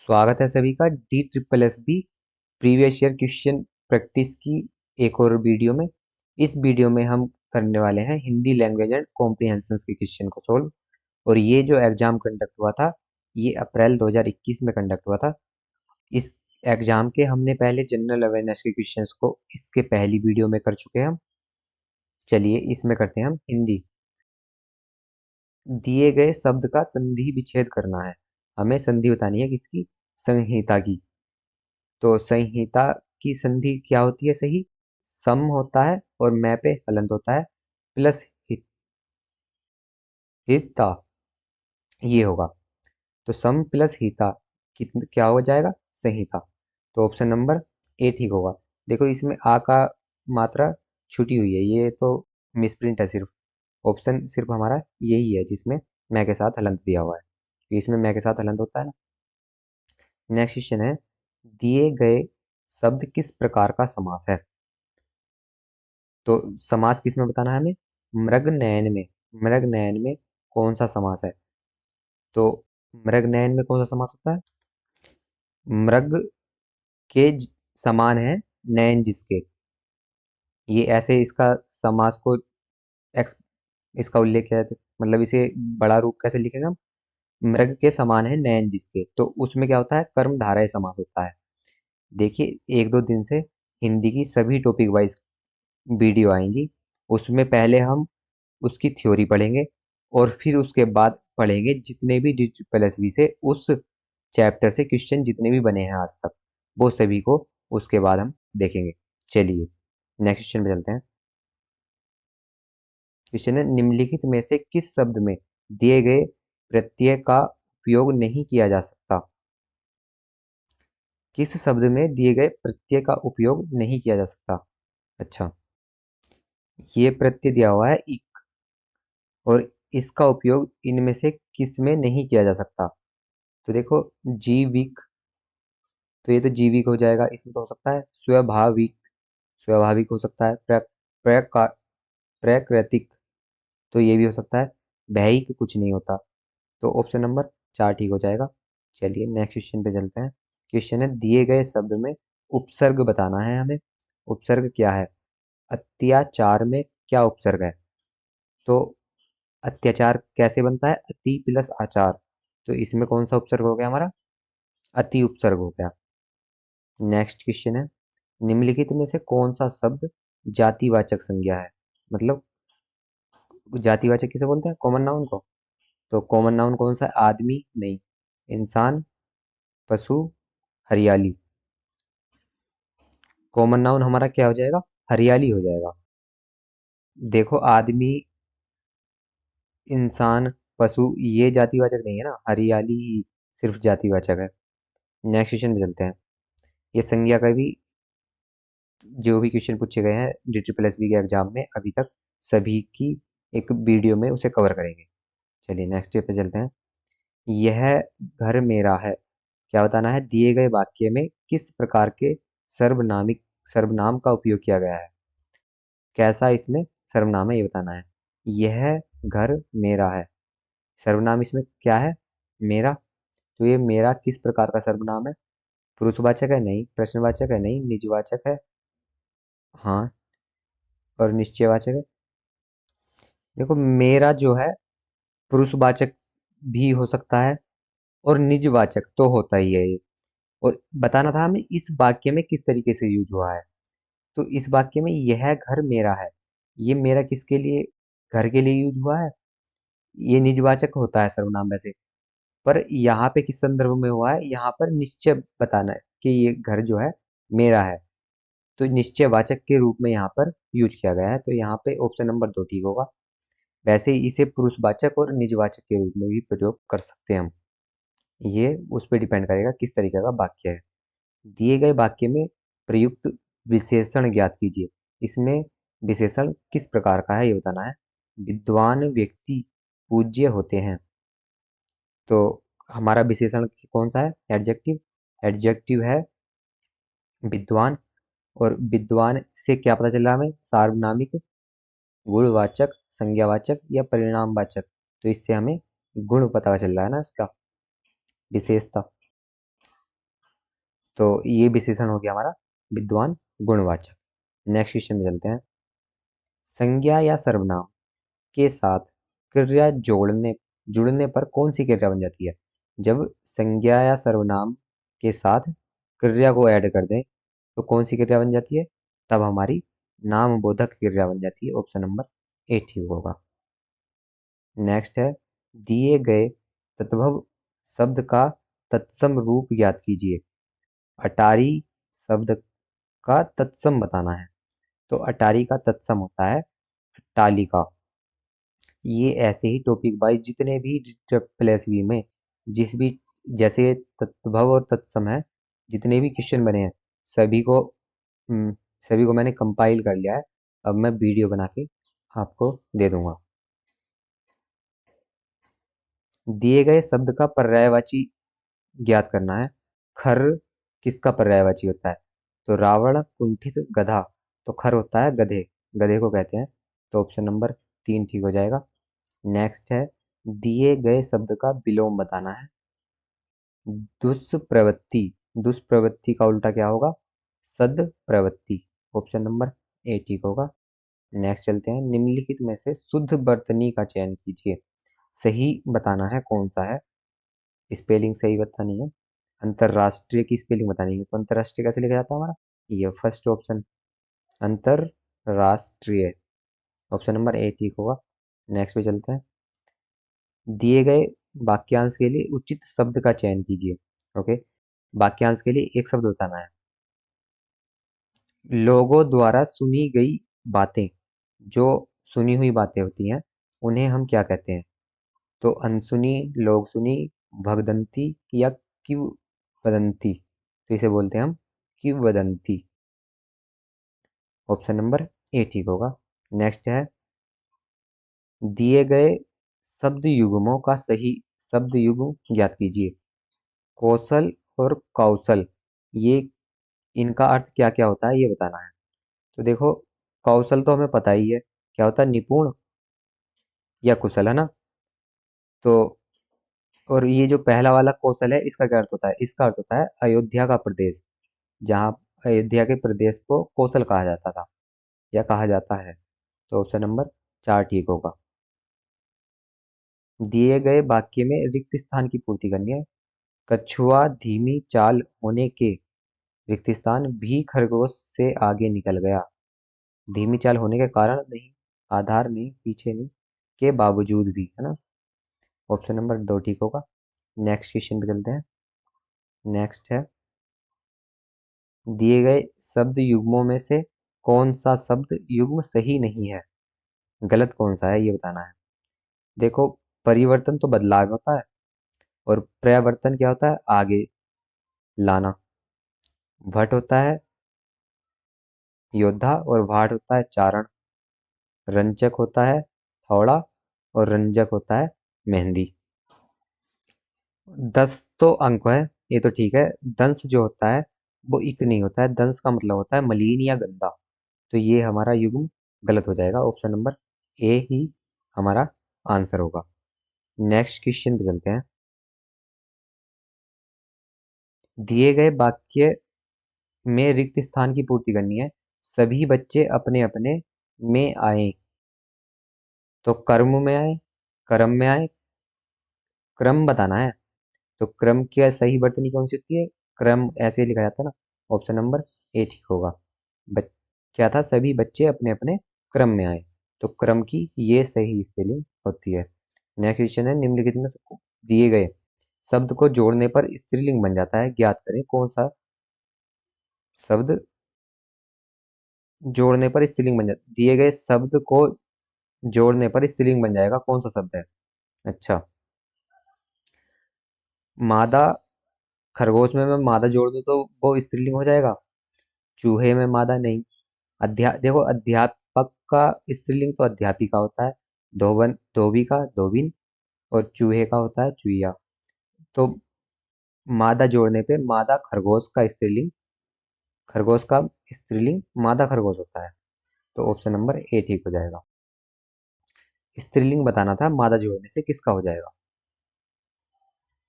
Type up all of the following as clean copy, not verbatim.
स्वागत है सभी का D triple S B previous year question practice की एक और वीडियो में। इस वीडियो में हम करने वाले हैं हिंदी लैंग्वेज एंड कॉम्प्रिहेंशन के क्वेश्चन को सोल्व। और ये जो एग्जाम कंडक्ट हुआ था ये अप्रैल 2021 में कंडक्ट हुआ था। इस एग्जाम के हमने पहले जनरल अवेयरनेस के क्वेश्चंस को इसके पहली वीडियो में कर चुके हैं हम। चलिए इसमें करते हैं हम हिंदी। दिए गए शब्द का संधि विच्छेद करना है। हमें संधि बतानी है किसकी? संहिता की। तो संहिता की संधि क्या होती है? सही सम होता है और मैं पे हलंत होता है प्लस हिता, ये होगा। तो सम प्लस हिता कितना क्या हो जाएगा? संहिता। तो ऑप्शन नंबर ए ठीक होगा। देखो इसमें आ का मात्रा छुटी हुई है, ये तो मिसप्रिंट है सिर्फ। ऑप्शन सिर्फ हमारा यही है जिसमें मैं के साथ हलंत दिया हुआ है, तो इसमें मैं के साथ हलंत होता है ना। नेक्स्ट क्वेश्चन है, दिए गए शब्द किस प्रकार का समास है? तो समास किस में बताना है हमें? मृग नयन में। मृग नयन में कौन सा समास है? तो मृग नयन में कौन सा समास होता है? मृग के समान है नयन जिसके, ये ऐसे इसका समास को एक्स इसका उल्लेख है, मतलब इसे बड़ा रूप कैसे लिखेगा हम? मृग के समान है नयन जिसके, तो उसमें क्या होता है? कर्मधारय समास होता है। देखिए एक दो दिन से हिंदी की सभी टॉपिक वाइज वीडियो आएंगी, उसमें पहले हम उसकी थ्योरी पढ़ेंगे और फिर उसके बाद पढ़ेंगे जितने भी डी ट्रिपल एस बी से उस चैप्टर से क्वेश्चन जितने भी बने हैं आज तक, वो सभी को उसके बाद हम देखेंगे। चलिए नेक्स्ट क्वेश्चन पे चलते हैं। क्वेश्चन है, निम्नलिखित में से किस शब्द में दिए गए प्रत्यय का उपयोग नहीं किया जा सकता? किस शब्द में दिए गए प्रत्यय का उपयोग नहीं किया जा सकता? अच्छा, ये प्रत्यय दिया हुआ है इक, और इसका उपयोग इनमें से किस में नहीं किया जा सकता? तो देखो जीविक, तो ये तो जीविक हो जाएगा। इसमें तो हो सकता है स्वाभाविक, स्वाभाविक हो सकता है। प्राकृतिक, तो ये भी हो सकता है। भैहिक कुछ नहीं होता, तो ऑप्शन नंबर 4 ठीक हो जाएगा। चलिए नेक्स्ट क्वेश्चन पे चलते हैं। क्वेश्चन है, दिए गए शब्द में उपसर्ग बताना है हमें। उपसर्ग क्या है? अत्याचार में क्या उपसर्ग है? तो अत्याचार कैसे बनता है? अति प्लस आचार, तो इसमें कौन सा उपसर्ग हो गया हमारा? अति उपसर्ग हो गया। नेक्स्ट क्वेश्चन है, निम्नलिखित में से कौन सा शब्द जातिवाचक संज्ञा है? मतलब जातिवाचक किसे बोलते हैं? कॉमन नाउन को। तो कॉमन नाउन कौन सा है? आदमी नहीं, इंसान, पशु, हरियाली। कॉमन नाउन हमारा क्या हो जाएगा? हरियाली हो जाएगा। देखो आदमी, इंसान, पशु ये जातिवाचक नहीं है ना, हरियाली ही सिर्फ जातिवाचक है। नेक्स्ट क्वेश्चन पे चलते हैं। ये संज्ञा का भी जो भी क्वेश्चन पूछे गए हैं डी ट्रिपल एस बी के एग्जाम में अभी तक, सभी की एक वीडियो में उसे कवर करेंगे। चलिए नेक्स्ट पे चलते हैं। यह घर मेरा है, क्या बताना है? दिए गए वाक्य में किस प्रकार के सर्वनामिक सर्वनाम का उपयोग किया गया है? कैसा इसमें सर्वनाम है ये बताना है। यह घर मेरा है, सर्वनाम इसमें क्या है? मेरा। तो ये मेरा किस प्रकार का सर्वनाम है? पुरुषवाचक है? नहीं। प्रश्नवाचक है? नहीं। निजवाचक है? हाँ। और निश्चयवाचक है? देखो मेरा जो है पुरुषवाचक भी हो सकता है और निजवाचक तो होता ही है ये। और बताना था हमें इस वाक्य में किस तरीके से यूज हुआ है। तो इस वाक्य में यह घर मेरा है, ये मेरा किसके लिए? घर के लिए यूज हुआ है। ये निजवाचक होता है सर्वनाम वैसे, पर यहाँ पे किस संदर्भ में हुआ है? यहाँ पर निश्चय बताना है कि ये घर जो है मेरा है, तो निश्चयवाचक के रूप में यहाँ पर यूज किया गया है। तो यहाँ पे ऑप्शन नंबर 2 ठीक होगा। वैसे ही इसे पुरुषवाचक और निजवाचक के रूप में भी प्रयोग कर सकते हैं हम, ये उस पर डिपेंड करेगा किस तरीके का वाक्य है। दिए गए वाक्य में प्रयुक्त विशेषण ज्ञात कीजिए। इसमें विशेषण किस प्रकार का है ये बताना है। विद्वान व्यक्ति पूज्य होते हैं, तो हमारा विशेषण कौन सा है? एडजेक्टिव। एडजेक्टिव है विद्वान, और विद्वान से क्या पता चल रहा है हमें? सार्वनामिक, गुणवाचक, संज्ञावाचक या परिणामवाचक। तो इससे हमें गुण पता चल रहा है ना, इसका विशेषता। तो ये विशेषण हो गया हमारा विद्वान गुणवाचक। नेक्स्ट क्वेश्चन में चलते हैं। संज्ञा या सर्वनाम के साथ क्रिया जोड़ने जुड़ने पर कौन सी क्रिया बन जाती है? जब संज्ञा या सर्वनाम के साथ क्रिया को ऐड कर दें तो कौन सी क्रिया बन जाती है? तब हमारी नामबोधक क्रिया बन जाती है। ऑप्शन नंबर ए ठीक होगा। नेक्स्ट है, दिए गए तद्भव शब्द का तत्सम रूप ज्ञात कीजिए। अटारी शब्द का तत्सम बताना है। तो अटारी का तत्सम होता है अट्टालिका। ये ऐसे ही टॉपिक वाइज जितने भी प्लस में जिस भी जैसे तत्भव और तत्सम है, जितने भी क्वेश्चन बने हैं सभी को सभी को मैंने कंपाइल कर लिया है। अब मैं वीडियो बना के आपको दे दूंगा। दिए गए शब्द का पर्यायवाची ज्ञात करना है। खर किसका पर्यायवाची होता है? तो रावण, कुंठित, गधा। तो खर होता है गधे, गधे को कहते हैं। तो ऑप्शन नंबर 3 ठीक हो जाएगा। नेक्स्ट है, दिए गए शब्द का विलोम बताना है। दुष्प्रवृत्ति, दुष्प्रवृत्ति का उल्टा क्या होगा? सद्प्रवृत्ति। ऑप्शन नंबर ए ठीक होगा। नेक्स्ट चलते हैं, निम्नलिखित में से शुद्ध वर्तनी का चयन कीजिए। सही बताना है कौन सा है। स्पेलिंग सही बतानी है। अंतरराष्ट्रीय की स्पेलिंग बतानी है। तो अंतरराष्ट्रीय कैसे लिखा जाता है हमारा? ये फर्स्ट ऑप्शन अंतरराष्ट्रीय। ऑप्शन नंबर ए ठीक होगा। नेक्स्ट पे चलते हैं। दिए गए वाक्यांश के लिए उचित शब्द का चयन कीजिए। ओके, वाक्यांश के लिए एक शब्द बताना है। लोगों द्वारा सुनी गई बातें, जो सुनी हुई बातें होती हैं उन्हें हम क्या कहते हैं? तो अनसुनी, लोग सुनी, भगदंती या किंवदंती। तो इसे बोलते हैं हम किंवदंती। ऑप्शन नंबर ए ठीक होगा। नेक्स्ट है, दिए गए शब्द युग्मों का सही शब्द युग्म ज्ञात कीजिए। कौशल और कौशल, ये इनका अर्थ क्या क्या होता है ये बताना है। तो देखो, कौशल तो हमें पता ही है क्या होता है, निपुण या कुशल, है ना? तो और ये जो पहला वाला कौशल है इसका क्या अर्थ होता है? इसका अर्थ होता है अयोध्या का प्रदेश, जहाँ अयोध्या के प्रदेश को कौशल कहा जाता था या कहा जाता है। तो ऑप्शन नंबर 4 ठीक होगा। दिए गए वाक्य में रिक्त स्थान की पूर्ति करनी है। कछुआ धीमी चाल होने के रिक्त स्थान भी खरगोश से आगे निकल गया। धीमी चाल होने के कारण नहीं, आधार नहीं, पीछे नहीं, के बावजूद भी, है ना? ऑप्शन नंबर 2 ठीक होगा। नेक्स्ट क्वेश्चन पे चलते हैं। नेक्स्ट है, दिए गए शब्द युग्मों में से कौन सा शब्द युग्म सही नहीं है? गलत कौन सा है ये बताना है। देखो, परिवर्तन तो बदलाव होता है और प्रयावर्तन क्या होता है? आगे लाना। भट्ट होता है योद्धा और भाट होता है चारण। रंजक होता है थौड़ा और रंजक होता है मेहंदी। 10 तो अंक है, ये तो ठीक है। दंश जो होता है वो इक नहीं होता है। दंश का मतलब होता है मलिन या गंदा। तो ये हमारा युग्म गलत हो जाएगा। ऑप्शन नंबर ए ही हमारा आंसर होगा। नेक्स्ट क्वेश्चन पे चलते हैं। दिए गए वाक्य में रिक्त स्थान की पूर्ति करनी है। सभी बच्चे अपने अपने में आए। तो कर्म में आए, कर्म में आए, क्रम बताना है। तो क्रम की सही वर्तनी कौन सी होती है? क्रम ऐसे लिखा जाता है ना। ऑप्शन नंबर ए ठीक होगा। बच, क्या था? सभी बच्चे अपने अपने क्रम में आए। तो क्रम की ये सही स्पेलिंग होती है। नेक्स्ट क्वेश्चन है, निम्नलिखित में से दिए गए शब्द को जोड़ने पर स्त्रीलिंग बन जाता है, ज्ञात करें कौन सा शब्द जोड़ने पर स्त्रीलिंग बन जाता है। दिए गए शब्द को जोड़ने पर स्त्रीलिंग बन जाएगा, कौन सा शब्द है? अच्छा, मादा। खरगोश में मैं मादा जोड़ दूं तो वो स्त्रीलिंग हो जाएगा। चूहे में मादा नहीं। देखो, अध्यापक का स्त्रीलिंग तो अध्यापिका होता है। धोबन धोबी का धोबिन और चूहे का होता है चूहिया। तो मादा जोड़ने पे मादा खरगोश का स्त्रीलिंग, खरगोश का स्त्रीलिंग मादा खरगोश होता है। तो ऑप्शन नंबर ए ठीक हो जाएगा। स्त्रीलिंग बताना था, मादा जोड़ने से किसका हो जाएगा?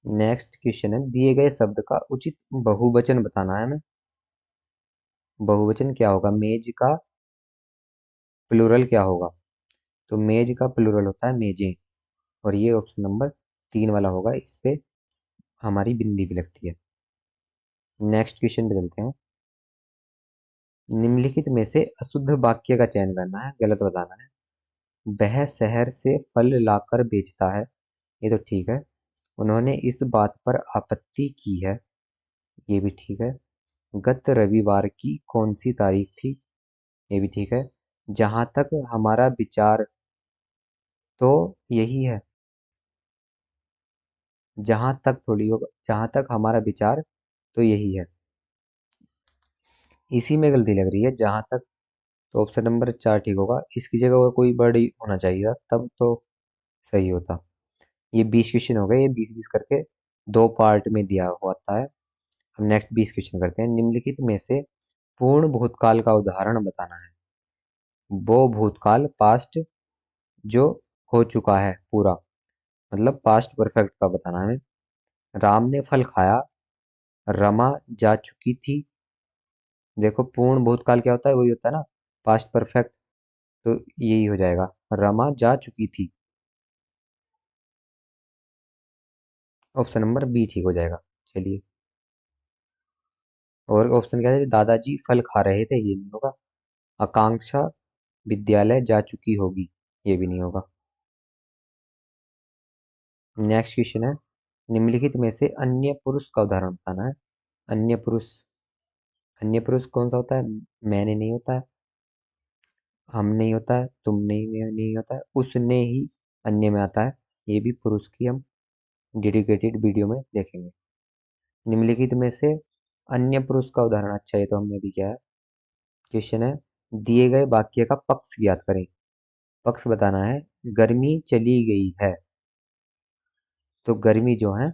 नेक्स्ट क्वेश्चन है, दिए गए शब्द का उचित बहुवचन बताना है हमें। बहुवचन क्या होगा, मेज का प्लूरल क्या होगा? तो मेज का प्लूरल होता है मेजें, और ये ऑप्शन नंबर 3 वाला होगा, इस पे हमारी बिंदी भी लगती है। नेक्स्ट क्वेश्चन पे चलते हैं। निम्नलिखित में से अशुद्ध वाक्य का चयन करना है, गलत बताना है। वह शहर से फल लाकर बेचता है, ये तो ठीक है। उन्होंने इस बात पर आपत्ति की है, ये भी ठीक है। गत रविवार की कौन सी तारीख थी, ये भी ठीक है। जहां तक हमारा विचार तो यही है, जहां तक थोड़ी होगा, जहां तक हमारा विचार तो यही है, इसी में गलती लग रही है जहां तक। तो ऑप्शन नंबर 4 ठीक होगा, इसकी जगह और कोई वर्ड होना चाहिए था, तब तो सही होता। ये 20 क्वेश्चन हो गए, ये 20-20 करके 2 पार्ट में दिया होता है। हम नेक्स्ट 20 क्वेश्चन करते हैं। निम्नलिखित में से पूर्ण भूतकाल का उदाहरण बताना है। वो भूतकाल पास्ट जो हो चुका है पूरा, मतलब पास्ट परफेक्ट का बताना है हमें। राम ने फल खाया, रमा जा चुकी थी। देखो पूर्ण भूतकाल क्या होता है, वही होता है ना पास्ट परफेक्ट, तो यही हो जाएगा, रमा जा चुकी थी। ऑप्शन नंबर बी ठीक हो जाएगा। चलिए, और ऑप्शन क्या है, दादाजी फल खा रहे थे, ये नहीं होगा। आकांक्षा विद्यालय जा चुकी होगी, ये भी नहीं होगा। नेक्स्ट क्वेश्चन है, निम्नलिखित में से अन्य पुरुष का उदाहरण बताना है। अन्य पुरुष, अन्य पुरुष कौन सा होता है, मैंने नहीं होता है, हम नहीं होता है, तुम नहीं होता है, उसने ही अन्य में आता है। ये भी पुरुष की हम डेडिकेटेड वीडियो में देखेंगे। निम्नलिखित में से अन्य पुरुष का उदाहरण, अच्छा ये तो हमने भी किया है। क्वेश्चन है, दिए गए वाक्य का पक्ष ज्ञात करें। पक्ष बताना है, गर्मी चली गई है, तो गर्मी जो है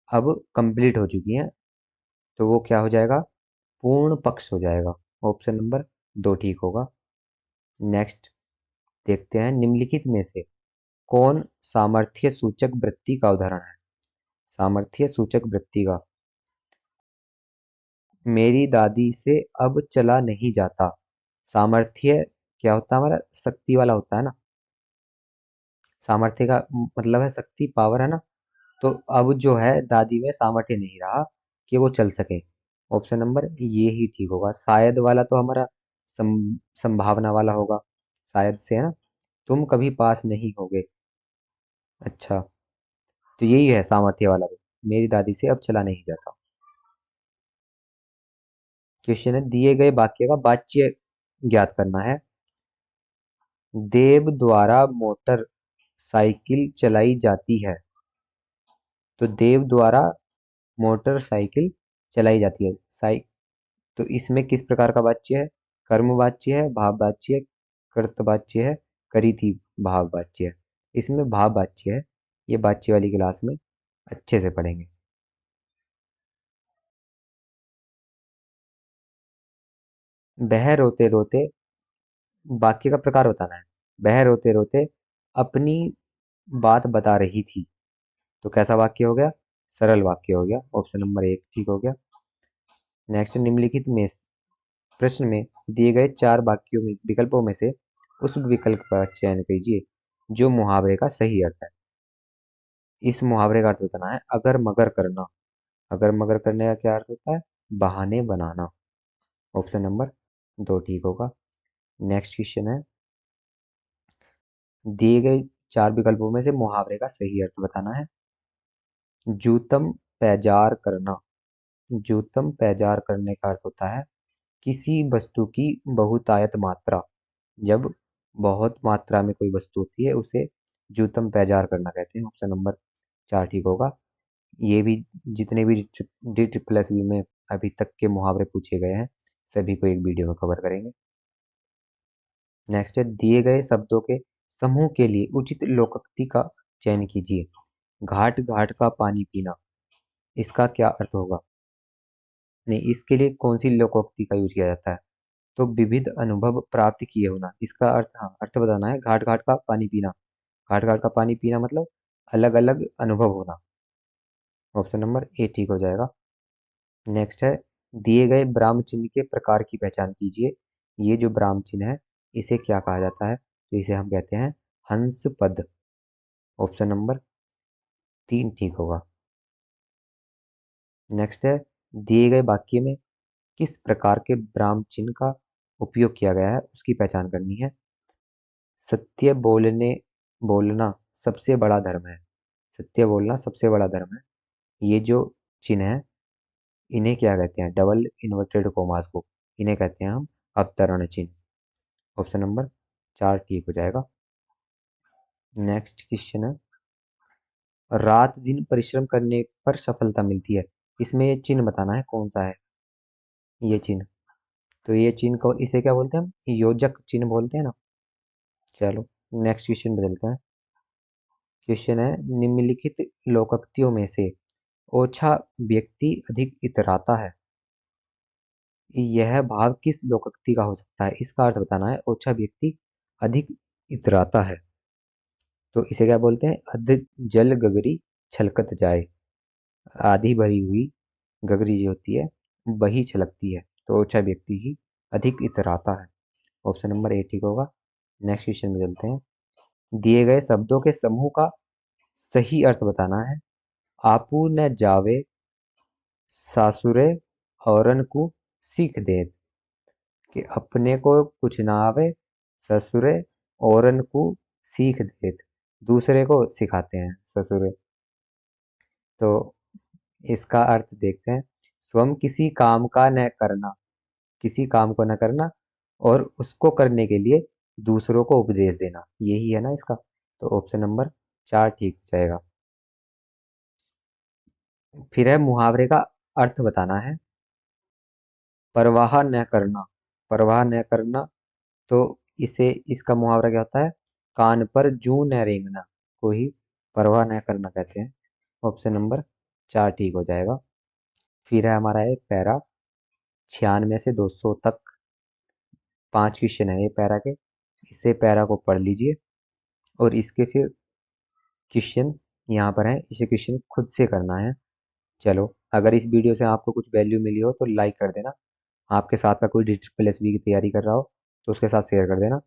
अब कंप्लीट हो चुकी है, तो वो क्या हो जाएगा, पूर्ण पक्ष हो जाएगा। ऑप्शन नंबर 2 ठीक होगा। नेक्स्ट देखते हैं, निम्नलिखित में से कौन सामर्थ्य सूचक वृत्ति का उदाहरण है। सामर्थ्य सूचक वृत्ति का, मेरी दादी से अब चला नहीं जाता। सामर्थ्य क्या होता है हमारा, शक्ति वाला होता है ना। सामर्थ्य का मतलब है शक्ति, पावर है ना। तो अब जो है दादी में सामर्थ्य नहीं रहा कि वो चल सके। ऑप्शन नंबर ये ही ठीक होगा। शायद वाला तो हमारा संभावना वाला होगा, शायद से है ना, तुम कभी पास नहीं होगे। अच्छा, तो यही है सामर्थ्य वाला भी, मेरी दादी से अब चला नहीं जाता। क्वेश्चन है, दिए गए वाक्य का वाच्य ज्ञात करना है। देव द्वारा मोटर साइकिल चलाई जाती है, तो देव द्वारा मोटरसाइकिल चलाई जाती है, तो इसमें किस प्रकार का वाच्य है, कर्मवाच्य है, भाववाच्य है, कर्तवाच्य है, करिति भाववाच्य है। इसमें भाववाच्य है, ये वाच्य वाली क्लास में अच्छे से पढ़ेंगे। वह रोते रोते, वाक्य का प्रकार बताना है। वह रोते रोते अपनी बात बता रही थी, तो कैसा वाक्य हो गया, सरल वाक्य हो गया। ऑप्शन नंबर 1 ठीक हो गया। नेक्स्ट, निम्नलिखित में प्रश्न में दिए गए 4 वाक्यों में विकल्पों में से उस विकल्प का चयन कीजिए जो मुहावरे का सही अर्थ है। इस मुहावरे का अर्थ बताना है, अगर मगर करना। अगर मगर करने का क्या अर्थ होता है, बहाने बनाना। ऑप्शन नंबर 2 ठीक होगा। नेक्स्ट क्वेश्चन है, दिए गए 4 विकल्पों में से मुहावरे का सही अर्थ बताना है। जूतम पैजार करना। जूतम पैजार करने का अर्थ होता है किसी वस्तु की बहुतायत मात्रा। जब बहुत मात्रा में कोई वस्तु होती है उसे जूतम पैजार करना कहते हैं। ऑप्शन नंबर 4 ठीक होगा। ये भी जितने भी डी ट्रिपल एस बी में अभी तक के मुहावरे पूछे गए हैं, सभी को एक वीडियो में कवर करेंगे। नेक्स्ट है, दिए गए शब्दों के समूह के लिए उचित लोकोक्ति का चयन कीजिए। घाट घाट का पानी पीना, इसका क्या अर्थ होगा, नहीं इसके लिए कौन सी लोकोक्ति का यूज किया जाता है, तो विविध अनुभव प्राप्त किए होना, इसका अर्थ, हाँ अर्थ बताना है, घाट घाट का पानी पीना। घाट घाट का पानी पीना मतलब अलग अलग अनुभव होना। ऑप्शन नंबर ए ठीक हो जाएगा। नेक्स्ट है, दिए गए ब्राह्म चिन्ह के प्रकार की पहचान कीजिए। ये जो ब्राह्म चिन्ह है इसे क्या कहा जाता है? तो इसे हम कहते हैं हंस पद। ऑप्शन नंबर 3 ठीक होगा। नेक्स्ट है, दिए गए वाक्य में किस प्रकार के ब्राह्म चिन्ह का उपयोग किया गया है उसकी पहचान करनी है। सत्य बोलना सबसे बड़ा धर्म है। सत्य बोलना सबसे बड़ा धर्म है। ये जो चिन्ह है इन्हें क्या कहते हैं? डबल इन्वर्टेड कोमास को इन्हें कहते हैं हम अवतरण चिन्ह। ऑप्शन नंबर 4 ठीक हो जाएगा। नेक्स्ट क्वेश्चन है, रात दिन परिश्रम करने पर सफलता मिलती है। इसमें ये चिन्ह बताना है कौन सा है ये चिन्ह। तो ये चिन्ह को इसे क्या बोलते हैं? हम योजक चिन्ह बोलते हैं ना। चलो नेक्स्ट क्वेश्चन बदलते हैं। क्वेश्चन है, निम्नलिखित लोकोक्तियों में से ओछा व्यक्ति अधिक इतराता है। यह भाव किस लोकोक्ति का हो सकता है? इसका अर्थ बताना है। ओछा व्यक्ति अधिक इतराता है तो इसे क्या बोलते हैं? अध जल गगरी छलकत जाए। आधी भरी हुई गगरी जो होती है वही छलकती है, तो ओछा व्यक्ति ही अधिक इतराता है। ऑप्शन नंबर ए ठीक होगा। नेक्स्ट क्वेश्चन में चलते हैं। दिए गए शब्दों के समूह का सही अर्थ बताना है। आपू न जावे सासुरे औरन को सीख देत। कि अपने को कुछ ना आवे, ससुरे औरन को सीख देत। दूसरे को सिखाते हैं ससुरे। तो इसका अर्थ देखते हैं। स्वयं किसी काम का न करना, किसी काम को न करना और उसको करने के लिए दूसरों को उपदेश देना, यही है ना इसका। तो ऑप्शन नंबर 4 ठीक हो जाएगा। फिर है, मुहावरे का अर्थ बताना है। परवाह न करना, परवाह न करना, तो इसे इसका मुहावरा क्या होता है? कान पर जूं न रेंगना को ही परवाह न करना कहते हैं। ऑप्शन नंबर 4 ठीक हो जाएगा। फिर है हमारा है पैरा 96 से 200 तक 5 क्वेश्चन है ये पैरा के। इसे पैरा को पढ़ लीजिए और इसके फिर क्वेश्चन यहाँ पर है, इसे क्वेश्चन खुद से करना है। चलो, अगर इस वीडियो से आपको कुछ वैल्यू मिली हो तो लाइक कर देना। आपके साथ का कोई डिजिटल एसबी की तैयारी कर रहा हो तो उसके साथ शेयर कर देना।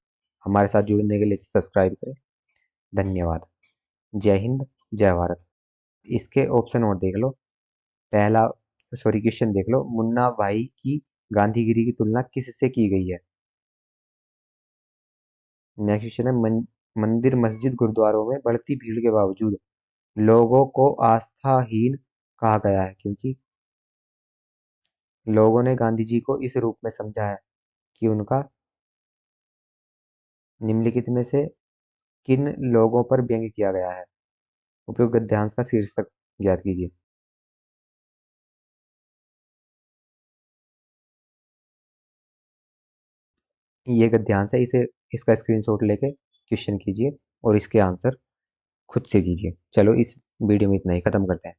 हमारे साथ जुड़ने के लिए सब्सक्राइब करें। धन्यवाद। जय हिंद, जय भारत। इसके ऑप्शन और देख लो। पहला, सॉरी क्वेश्चन देख लो। मुन्ना भाई की गांधीगिरी की तुलना किससे की गई है? नेक्स्ट क्वेश्चन है, मंदिर मस्जिद गुरुद्वारों में बढ़ती भीड़ के बावजूद लोगों को आस्थाहीन कहा गया है क्योंकि लोगों ने गांधी जी को इस रूप में समझा है कि उनका निम्नलिखित में से किन लोगों पर व्यंग्य किया गया है? उपयुक्त गद्यांश का शीर्षक ज्ञात कीजिए। ये गद्यांश है, इसे इसका स्क्रीनशॉट लेके क्वेश्चन कीजिए और इसके आंसर खुद से कीजिए। चलो इस वीडियो में इतना ही, खत्म करते हैं।